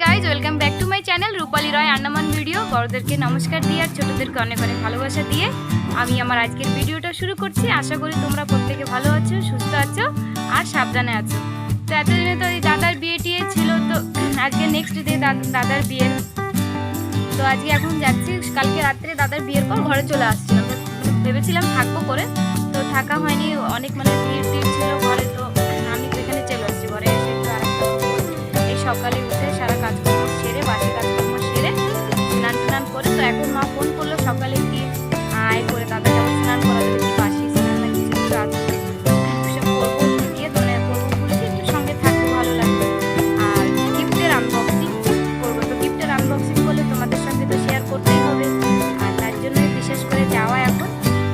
Guys welcome back to my channel Rupali Roy Andaman video. बड़ोदेरके नमस्कार दिए और छोटोदेरके अनेक अनेक भालोबासा दिए आमी आमार आजकेर भिडियोटा शुरू करछि। आशा करी तोमरा प्रत्येके भालो आछो, सुस्थ आछो और साबधाने आछो। तो एतदिने तो दादार बिये टिये छिलो, तो आजके नेक्स्ट डे दादार बिये। तो आजके एखन जाচ্ছি, কালকে রাতে দাদার বিয়ের পর ঘরে চলে আসছিলাম। ভেবেছিলাম থাকবো করে, তো থাকা হয়নি, অনেক মানে ভিড় ছিল ঘরে। তো আমি এখানে চলে আসছি ঘরে এসে। তো আরেকটা এই সকালে উঠে সারা কাজকর্ম সেরে, বাসি কাজকর্ম সেরে, স্নান টান করে, তো এখন মা ফোন করলো সকালে কি আয় করে দাদাকে আবার স্নান করা দেবে, কি বাসি স্নান না কিছু কিছু আছে সব করবো দিয়ে ধরে করবো বলেছি। একটু সঙ্গে থাকতে ভালো লাগবে আর গিফটের আনবক্সিং করবো। তো গিফটের আনবক্সিং করলে তোমাদের সঙ্গে তো শেয়ার করতেই হবে, আর তার জন্য বিশেষ করে যাওয়া এখন।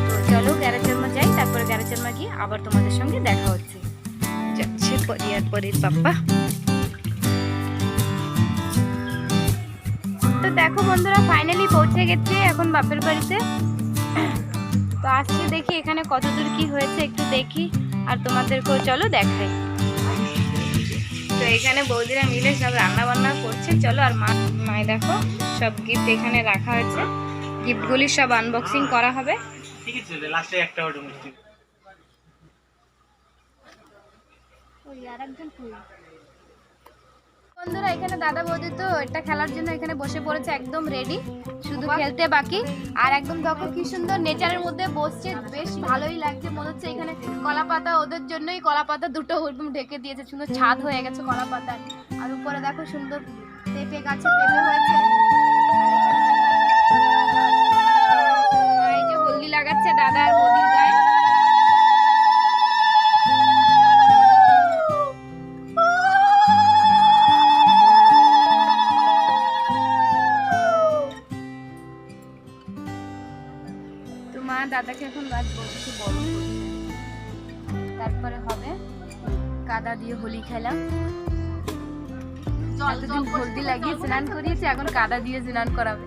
তো চলো গ্যারেজের মা যাই, তারপরে গ্যারেজের মা গিয়ে আবার তোমাদের সঙ্গে দেখা হচ্ছে। যাচ্ছে পরি আর পরির পাপ্পা। তো দেখো বন্ধুরা, ফাইনালি পৌঁছে গেছে এখন বাপের বাড়িতে। তো আসছে দেখি এখানে কতদূর কি হয়েছে একটু দেখি আর তোমাদেরকেও চলো দেখাই। তো এখানে বৌদিরা মিলে সব রান্না বান্না করছে, চলো। আর মায় দেখো সব গিফট এখানে রাখা হয়েছে, গিফটগুলি সব আনবক্সিং করা হবে। ঠিক আছে, লাস্টে একটা অর্ডার মিষ্টি। ওই আরেকজন কই? বন্ধুরা এখানে দাদা বৌদি তো এটা খেলার জন্য এখানে বসে পড়েছে, একদম রেডি, শুধু খেলতে বাকি। আর একদম দেখো কি সুন্দর নেচারের মধ্যে বসছে, বেশ ভালোই লাগছে। মনে হচ্ছে এখানে কলা পাতা, ওদের জন্যই কলা পাতা দুটো ঢেকে দিয়েছে, সুন্দর ছাদ হয়ে গেছে কলা পাতার। আর উপরে দেখো সুন্দর পেঁপে গাছে পেঁপে হয়েছে। এই যে হলদি লাগাচ্ছে দাদা আর বৌদির গায়ে। মা দাদাকে এখন রাত বলছি বড় করছে, তারপরে হবে কাদা দিয়ে হোলি খেলা। এতদিন হলদি লাগিয়ে স্নান করিয়েছে, এখন কাদা দিয়ে স্নান করাবে।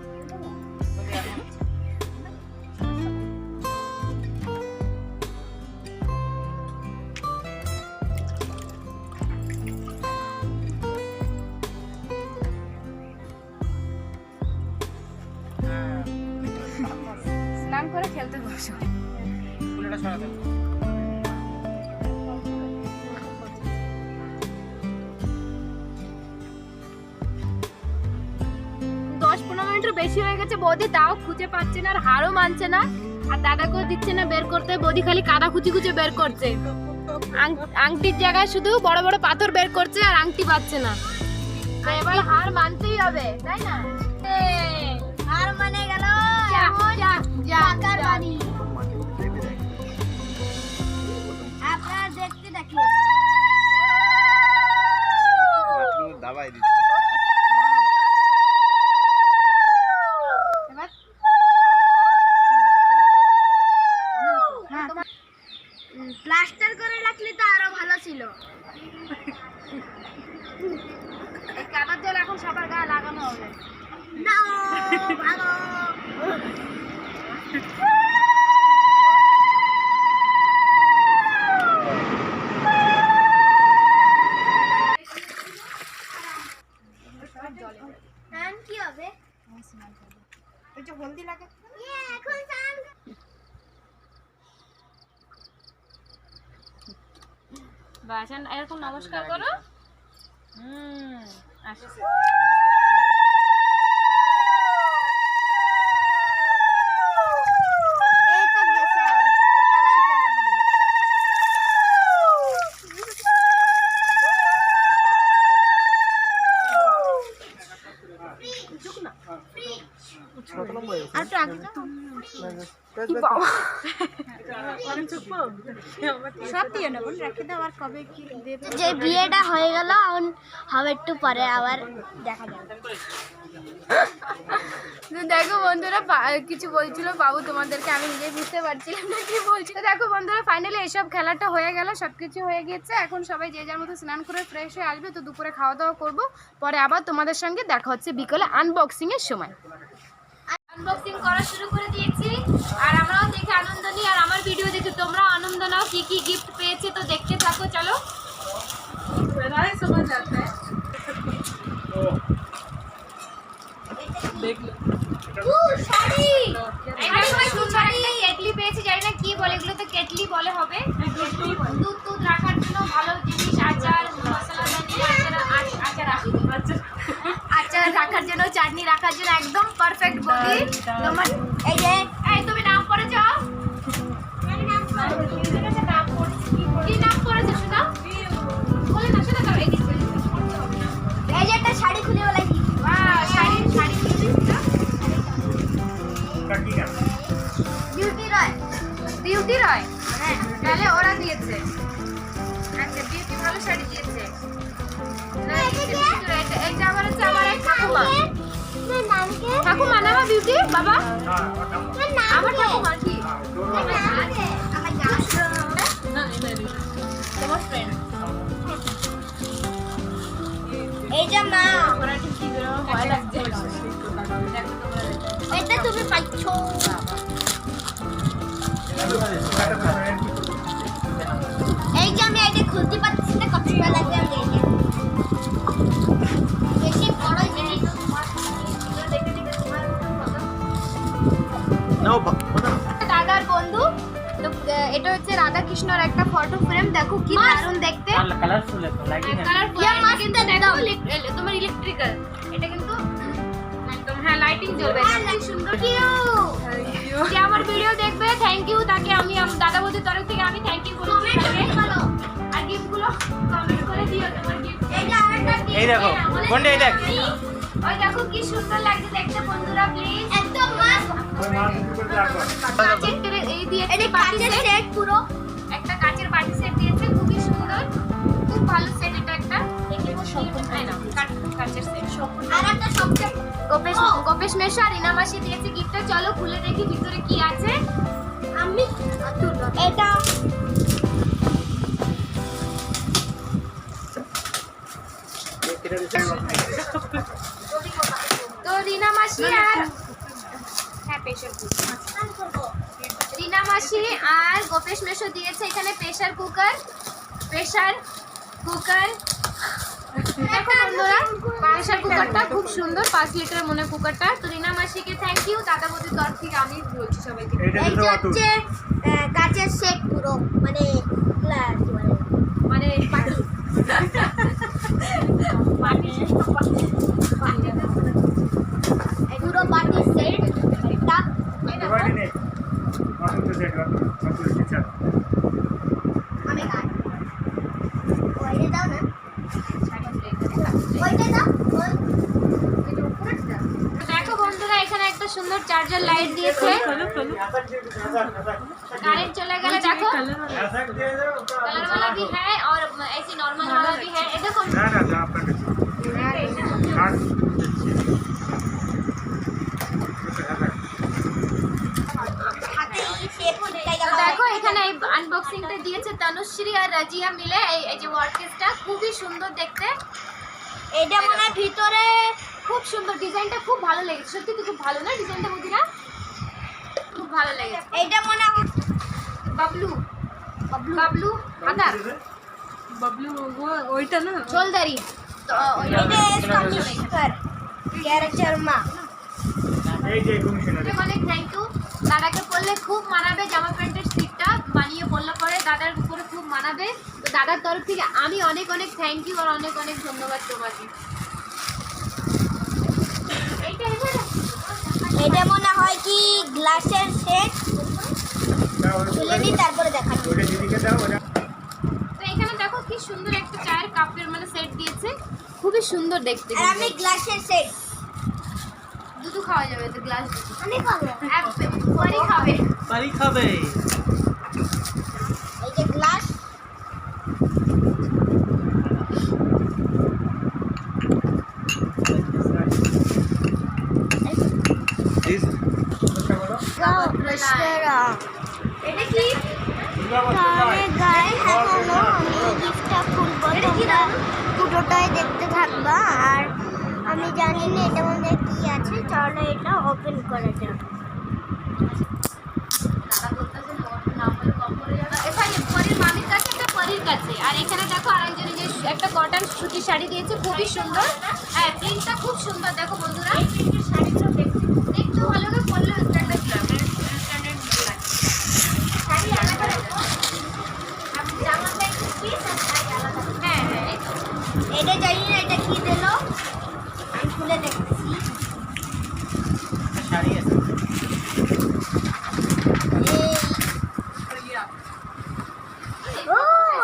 স্নান করে খেলতে বসো। ফুলটা ছড়া দাও। 10-15 মিনিটের বেশি হয়ে গেছে, বৌদি তাও খুঁজে পাচ্ছে না আর হারও মানছে না, আর দাদাকেও দিচ্ছে না বের করতে। বৌদি খালি কাদা খুঁজে খুঁজে বের করছে, আংটির জায়গায় শুধু বড় বড় পাথর বের করছে আর আংটি পাচ্ছে না। আর এবার হার মানতেই হবে, তাই না? হার মানে গেল জাকার বাড়ি। আপনারা দেখতে দেখে দাবাই দিচ্ছে। প্লাস্টার করে রাখলে তো আরো ভালো ছিল। এই কাদার জল এখন সবার গায়ে লাগানো হবে না। ভালো কি হবে? ওই যে হলদি লাগে এখন বাসান এরকম নমস্কার করো। আসছে এই তো গেছে এই কালার গেল। ঝুক না ছোট লম্বা আর তো আগে তো যে বিয়েটা হয়ে গেল, এখন হবে একটু পরে আবার দেখা যাবে। দেখো বন্ধুরা কিছু বলছিল বাবু তোমাদেরকে, আমি নিজে বুঝতে পারছিলাম না কি বলছিল। দেখো বন্ধুরা ফাইনালি এসব খেলাটা হয়ে গেল, সবকিছু হয়ে গেছে। এখন সবাই যে যার মতো স্নান করে ফ্রেশ হয়ে আসবে। তো দুপুরে খাওয়া দাওয়া করবো, পরে আবার তোমাদের সঙ্গে দেখা হচ্ছে বিকেলে আনবক্সিং এর সময়। আনবক্সিং করা শুরু করে দিয়েছি আর আমরাও দেখে আনন্দ নিই, আর আমার ভিডিও দেখে তোমরাও আনন্দ নাও। কি কি গিফট পেয়েছে তো দেখতে থাকো, চলো। কেটলি পেয়েছি, জানি না কি বলে, এগুলো তো কেটলি বলে হবে। দুধ টুধ রাখার জন্য ভালো জিনিস, আচার মশলা আচার রাখার জন্য, চাটনি রাখার জন্য একদম পারফেক্ট বডি তোমার। এই যে তুমি নাম পড়েছ, কি নাম পড়েছো শোনা বলে না, শোনা তো। এই যে একটা শাড়ি খুলে বলাই দিই, শাড়ি শাড়ি বিউটি রয়, বিউটি রয়, হ্যাঁ তাহলে ওরা দিয়েছে। আচ্ছা বিউটি ভালো শাড়ি দিয়েছে। এটা আবার হচ্ছে আমার এক ঠাকুমা, ঠাকুমা না আমার বিউটি বাবা, আমার ঠাকুমা কি তোমার ফ্রেন্ড। এই যে মা এটা তুমি পাচ্ছ। এই যে আমি এটা খুলতে পারছি না, কত সময় লাগবে আমি এই বেশি বড় জিনিস দেখে দেখে তোমার দাদার বন্ধু। তো এটা হচ্ছে রাধা কৃষ্ণর একটা ফটো ফ্রেম, দেখো কি দারুণ দেখতে, কালারফুল একদম লাইটিং কিন্তু দেখো তোমার ইলেকট্রিক্যাল, এটা কিন্তু একদম হ্যাঁ লাইটিং জ্বলবে, অনেক সুন্দর। যে আমার ভিডিও দেখবে থ্যাংক ইউ, তাকে আমি দাদা বৌদির তরফ থেকে আমি থ্যাংক ইউ বলছি। আর গিফট গুলো কমেন্ট করে দিও তোমার গিফট। এই দেখো কোনটা, এই দেখ, ওই দেখো কি সুন্দর লাগছে দেখতে বন্ধুরা, প্লিজ একদম মাস্ট কাচের এই দিয়েছে, এটা কাচের সেট পুরো, একটা কাচের বাটি সেট দিয়েছে, খুবই সুন্দর, খুব ভালো সেট। এটা একটা দেখো সম্পূর্ণ না কাচের সেট সম্পূর্ণ। আর একটা সবচেয়ে গোপেশ মেশা রিনা মাসি দিয়েছে গিফটটা, চলো খুলে দেখি ভিতরে কি আছে। আমি এটা তো রিনা মাসি আর হ্যাঁ প্রেসার কুকার, রিনা মাসি আর গোপেশ মেশো দিয়েছে এখানে প্রেসার কুকার, প্রেসার কুকার দেখো বন্ধুরা, প্রেসার কুকারটা খুব সুন্দর, 5 লিটারের মনে কুকারটা। তো রিনা মাসিকে থ্যাংক ইউ, দাদা বৌদির তরফ থেকে আমি বলছি সবাইকে। এই যে হচ্ছে কাচের সেট পুরো, মানে মানে পাটি পুরো পাটি সেট, এটা আমি গাই ওইটা দাও না, ওইটা দাও। দেখো বন্ধুরা এখানে একটা সুন্দর চার্জার লাইট দিয়েছে, কারেন্ট चला गया देखो, कलर वाला भी है और ऐसे नॉर्मल वाला भी है। ये देखो দেখো এখানে আনবক্সিংটা দিয়েছে তনুশ্রী আর রাজিয়া মিলে, এই যে ওয়ার্কেসটা খুবই সুন্দর দেখতে। এটা মনে ভিতরে খুব সুন্দর, ডিজাইনটা খুব ভালো লেগেছে, সত্যি তো খুব ভালো না ডিজাইনটা বুঝিনা, খুব ভালো লেগেছে। এইটা মনে বাবলু বাবলু আদার বাবলু ওইটা না জলদারি, তো ওইটা কমিশনার ক্যারেক্টার মা। এই যে কমিশনার অনেক থ্যাংক ইউ, দাদাকে পরলে খুব মানাবে, জামা প্যান্টের সিটটা বানিয়ে পরলে পরে দাদার উপরে খুব মানাবে। তো দাদার তরফ থেকে আমি অনেক অনেক থ্যাংক ইউ আর অনেক অনেক ধন্যবাদ তোমাকে। এটা মনে হয় কি গ্লাসের সেট, খুলে নি তারপরে দেখাচ্ছি। তো এখানে দেখো কি সুন্দর একটা চায়ের কাপের মানে সেট দিয়েছে, খুবই সুন্দর দেখতে। আর আমি গ্লাসের সেট দুধ খাওয়া যাবে, তো গ্লাস আমি খাবো, পরি খাবে, পরি খাবে। এই যে গ্লাস, এটা কি গায়ে হলো, আমি গিফটটা খুলবো, তোমরা পুরোটাই দেখতে থাকবা। আর আমি জানি না এটার মধ্যে কি আছে, চলো এটা ওপেন করা যাক। দাদা বলতেছেন নাম বলে কম করে যাবে, এখানে পরীর মামির কাছে একটা পরীর আছে। আর এখানে দেখো আরেকজন যে একটা কটন সুতির শাড়ি দিয়েছে, খুবই সুন্দর। হ্যাঁ, প্রিন্টটা খুব সুন্দর। দেখো বন্ধুরা, শাড়িগুলো দেখতে ভালো করে পরলে স্ট্যান্ডার্ড লাগে, স্ট্যান্ডার্ড লাগে। শাড়ি আলাদা রাখো, আর জামাটা একটু পিস আর শাড়ি আলাদা। হ্যাঁ হ্যাঁ, এটা জানি না এটা কি দিল, আমি খুলে দেখতেছি। শাড়ি আছে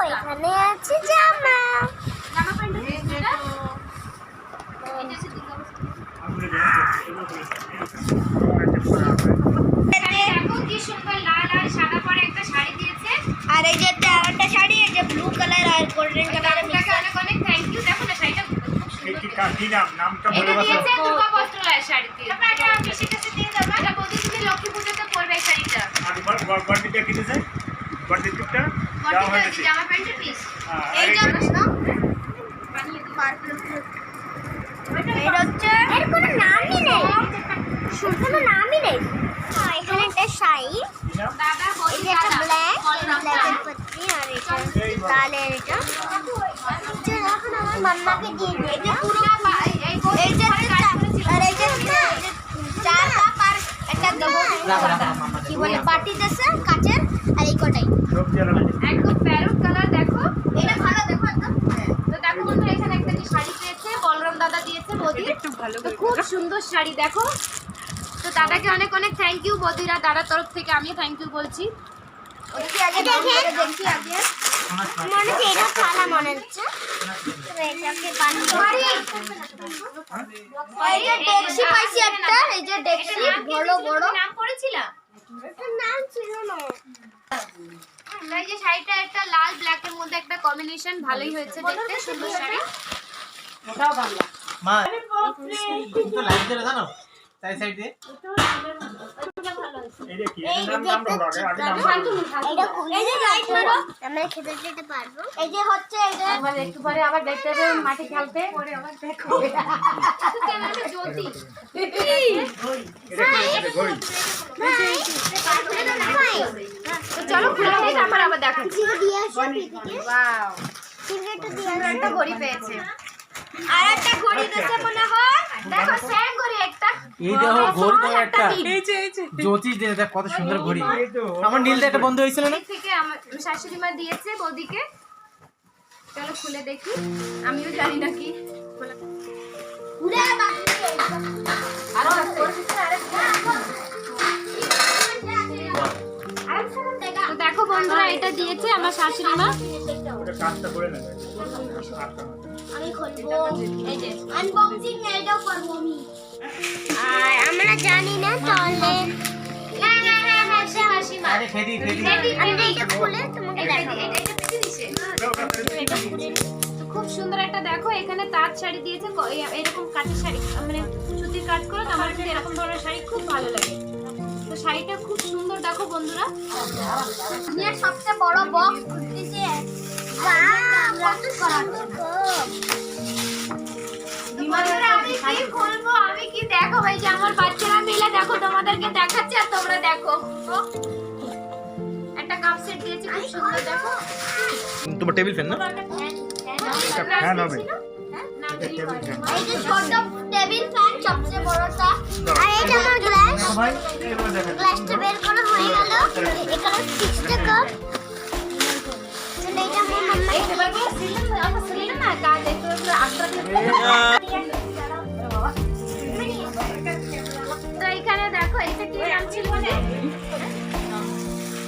এখানে আছে জামা, জামা প্যান্ট এটা দেখো কি সুন্দর লাল আর সাদা পরে একটা শাড়ি দিয়েছে। আর এই যে একটা শাড়ি, এই যে ব্লু কালার আর গোল্ডেন কালার, আপনাকে অনেক অনেক থ্যাংক ইউ। দেখো না শাড়িটা খুব সুন্দর, কি নামটা বলে এটা দিয়েছে দুর্গা বস্ত্রালয় শাড়ি দিয়ে। এটা বেশি কাছে দিয়ে দাও, এটা বলতে তুমি লক্ষ্মী পূজাতে পরবে এই শাড়িটা। আর কোয়ান্টিটি কি দিয়েছে? কোয়ান্টিটিটা দাও হয়েছে জামা প্যান্টের পিস। এইটা না বানিয়ে দিই পার্পল। এটা হচ্ছে এর কোনো নামই নেই, কোনো নামই নেই। এখানে একটা শাড়ি দাদা বলি, এটা ব্ল্যাক পত্তি, আর এটা লালের। এটা এখন আমার মাম্মাকে দিয়ে দিই। এটা পুরো এই যে আর এই যে চার কাপ আর একটা কি বলে বাটি দেছে কাচের, আর এই কটাই একদম প্যারট কালার। দেখো এটা ভালো, দেখো একদম। তো দেখো বন্ধুরা, এখানে একটা যে শাড়ি পেয়েছে বলরাম দাদা দিয়েছে বদি, তো খুব সুন্দর শাড়ি। দেখো, তো দাদাকে অনেক অনেক থ্যাংক ইউ বদিরা, দাদার তরফ থেকে আমিও থ্যাংক ইউ বলছি। ওদিকে আগে দেখি, আগে মনে হচ্ছে এটা কালা মনে হচ্ছে, এটাকে বানিয়ে এই যে ডেক্সি পাইছি একটা, এই যে ডেক্সি বড় বড়। নাম পড়েছিলাম, এটার নাম ছিল না। এই যে শাড়িটা একটা লাল ব্ল্যাকের মধ্যে একটা কম্বিনেশন, ভালোই হয়েছে দেখতে, সুন্দর শাড়ি। ওটাও বাংলা মা তো লাইট ধরে জানো তাই সাইড দিয়ে এই দেখি নাম ধরো আগে এই যে লাইট মারো, আমরা খেতে যেতে পারবো। এই যে হচ্ছে এই যে আবার একটু পরে আবার দেখতে হবে মাটি খেলতে, পরে আবার দেখো ক্যামেরাটা জ্বলতি। এটা ঘড়ি তো চলো খুলে দেই, তারপর আবার দেখাচ্ছি। ওয়াও, সিগারেটটা দিয়ে একটা ঘড়ি পেয়েছে, আর একটা ঘড়ি দিতে মনে হয়। দেখো সেম ঘড়ি একটা, এই দেখো ঘড়ি তো একটা, এই যে জ্যোতি দে, দেখ কত সুন্দর ঘড়ি। আমার নীলদা একটা বন্ধু হইছিল না, থেকে আমার শাশুড়ি মা দিয়েছে বৌদিকে। চলো খুলে দেখি, আমিও জানি না কি পুরো বাকি আরো দেখো বন্ধুরা, এটা দিয়েছে আমার শাশুড়ি মা। ওটা কাজটা করে নেবে আমি খুলবো, এই যে আনবক্সিং এটাও করব আমি। আর আমরা জানি না তাহলে হ্যাঁ মাসিমা আরে ফেদি আমি এটা খুলে তোমাকে দেখাবো। এটা পেতে দিছে, এটা খুলে তো খুব সুন্দর একটা। দেখো এখানে তাঁত শাড়ি দিয়েছে, এরকম কাঁচের শাড়ি মানে সুতির কাজ করে, আমার কিন্তু এরকম ধরনের শাড়ি খুব ভালো লাগে। তো শাড়িটা খুব সুন্দর। দেখো বন্ধুরা, দুনিয়ার সবচেয়ে বড় বক্স খুলতেছে। আমি কি খুলবো, আমি কি দেখো ভাই যে আমার বাচ্চারা মিলে দেখো তোমাদেরকে দেখাচ্ছে, আর তোমরা দেখো একটা কাপ সেট দিয়েছে খুব সুন্দর। দেখো তোমার টেবিল ফ্যান না, এটা ফ্যান হবে, এই যে ছোট টেবিল ফ্যান সবচেয়ে বড়টা, আর এটা আমার গ্লাস। ভাই এবার দেখেন গ্লাসটা বের করা হয়ে গেল। এখানে 6টা কাপ। চলে এটা আমার মাম্মা এই এবার কি সিলিন্ডার আমার সিলিন্ডার না কাজ একটু আস্তে তো এখানে দেখো এটা কি নাম ছিল মানে,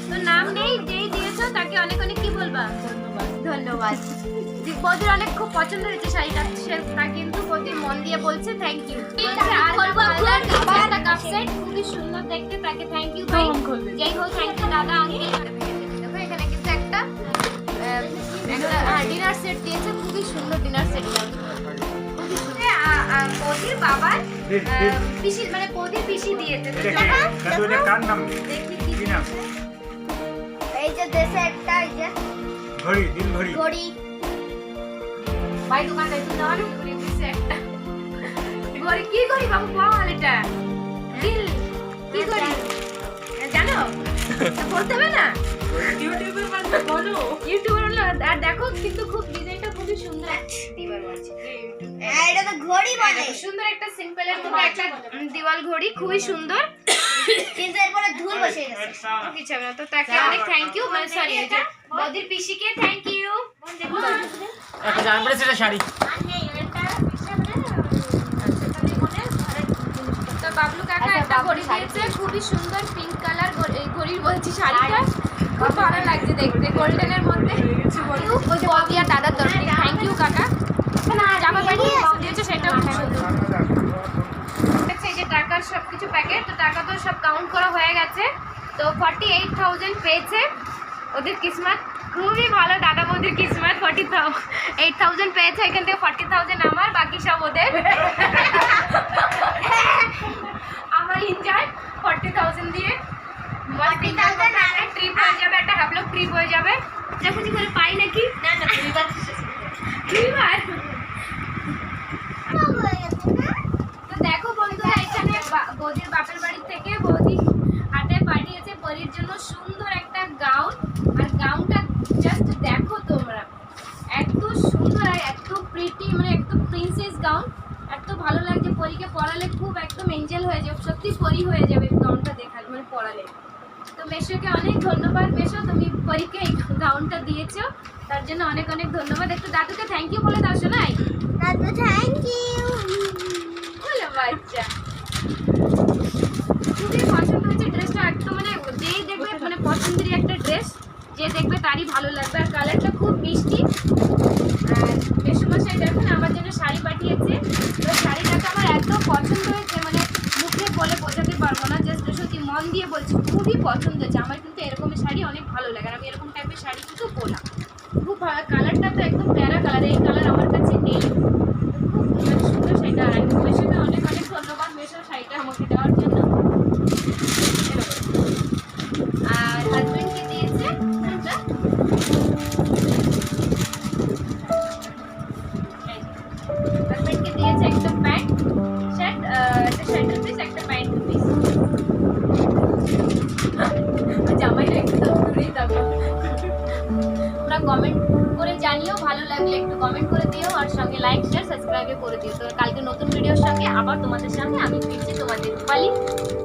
তো নাম নেই, যেই দিয়েছো তাকে অনেক অনেক কি বলবা ধন্যবাদ। বৌদির অনেক খুব পছন্দ হয়েছে শাড়িটা, তা কিন্তু বৌদি মন দিয়ে বলছে থ্যাংক ইউ। আর বলবো আবার একটা কাপ সেট খুবই সুন্দর দেখতে, তাকে থ্যাংক ইউ ভাই। যাই হোক থ্যাংক ইউ দাদা আঙ্কেল। দেখো এখানে কিন্তু একটা ডিনার সেট দিয়েছে, খুবই সুন্দর ডিনার সেটটা। বৌদির বাবার পিসি মানে বৌদির পিসি দিয়েছে। এটা কার নাম, কি নাম? এই যে দেশে একটা এই যে ঘড়ি, দিন ঘড়ি ঘড়ি ভাই দোকানে দিতে হবে, ঘড়ি দিছে একটা। ঘড়ি কি ঘড়ি বাবু বল, এটা দিল কি ঘড়ি জানো বলতে হবে না। ইউটিউবার হলো আর দেখো কিন্তু খুব ডিজাইনটা খুবই সুন্দর দিওয়াল বলছে এটা তো ঘড়ি বলে সুন্দর একটা সিম্পলের মধ্যে একটা দিওয়াল ঘড়ি খুবই সুন্দর কিন্তু এরপরে ধুল বসে গেছে কিছু হবে না তো তাকে অনেক থ্যাংক ইউ মানে সরি এটা বদির পিসিকে থ্যাংক ইউ একটা জান পড়ে সেটা শাড়ি তো বাবলু কাকা একটা ঘড়ি দিয়েছে খুবই সুন্দর পিঙ্ক কালার ঘড়ির বলছি শাড়িটা খুব ভালো লাগছে দেখতে গোল্ডেনের মধ্যে বদিয়া দাদার তরফে থ্যাংক ইউ কাকা জামা প্যান্ট দিয়েছে সেটাও খুব সুন্দর দেখছে এই যে টাকার সব কিছু প্যাকেট তো টাকা তো সব কাউন্ট করা হয়ে গেছে তো 48,000 পেয়েছে ওদের কিসমত খুবই ভালো দাদা বৌদির কিসমত 48,000 পেয়েছে এখান থেকে 40,000 আমার বাকি সব ওদের আমার এনজয় 40,000 দিয়ে 40,000 ট্রিপ হয়ে যাবে একটা হ্যাপলক ট্রিপ হয়ে যাবে দেখো কি করে পাই নাকি না না ট্রিপার তো দেখো বন্ধুরা এখানে বৌদির বাপের বাড়ি থেকে বৌদি হাতে পাঠিয়েছে পরীর জন্য সুন্দর একটা গাউন আর গাউনটা জাস্ট দেখো তোমরা এত সুন্দর আর এত প্রিটি মানে একদম প্রিন্সেস গাউন এত ভালো লাগছে পরীকে পরালে খুব একদম এঞ্জেল হয়ে যাবে সত্যি পরী হয়ে যাবে গাউনটা দেখালে মানে পরালে তো মেশোকে অনেক ধন্যবাদ মেশো তুমি পরীকে এই গাউনটা দিয়েছো তার জন্য অনেক অনেক ধন্যবাদ একটু দাদুকে থ্যাংক ইউ বলে দাও শোনাই দাদু থ্যাংক ইউ বলে বাচ্চা খুবই পছন্দ হয়েছে ড্রেসটা একদম মানে যেই দেখবে মানে পছন্দেরই একটা ড্রেস যে দেখবে তারই ভালো লাগবে আর কালারটা খুব মিষ্টি আর মেসোমশাই দেখুন আমার জন্য শাড়ি পাঠিয়েছে তো শাড়িটা তো আমার এত পছন্দ হয়েছে মানে মুখে বলে বোঝাতে পারবো না জাস্ট সত্যি মন দিয়ে বলছি খুবই পছন্দ হয়েছে আমার কিন্তু এরকমের শাড়ি অনেক ভালো লাগে আর আমি এরকম টাইপের শাড়ি কিন্তু পরলাম খুব ভালো কালারটা তো একদম প্যারা কালার এই কালার আমার কাছে নেই খুব মানে সুন্দর শাড়িটা আর মেশোকে অনেক অনেক ধন্যবাদ মেশো শাড়িটা আমাকে দেওয়ার জন্য আর হাজবেন্ডকে দিয়েছে হাজবেন্ডকে দিয়েছে একটা প্যান্ট শার্ট একটা শার্টের পিস একটা প্যান্ট পিস জামাইটা একটু দূরেই থাকো তোমরা কমেন্ট করে জানিও ভালো লাগলে একটু কমেন্ট করে দিও আর সঙ্গে লাইক শেয়ার সাবস্ক্রাইব করে দিও তো কালকে নতুন ভিডিওর সঙ্গে আবার তোমাদের সামনে আমি ফিরছি তোমাদের রূপালী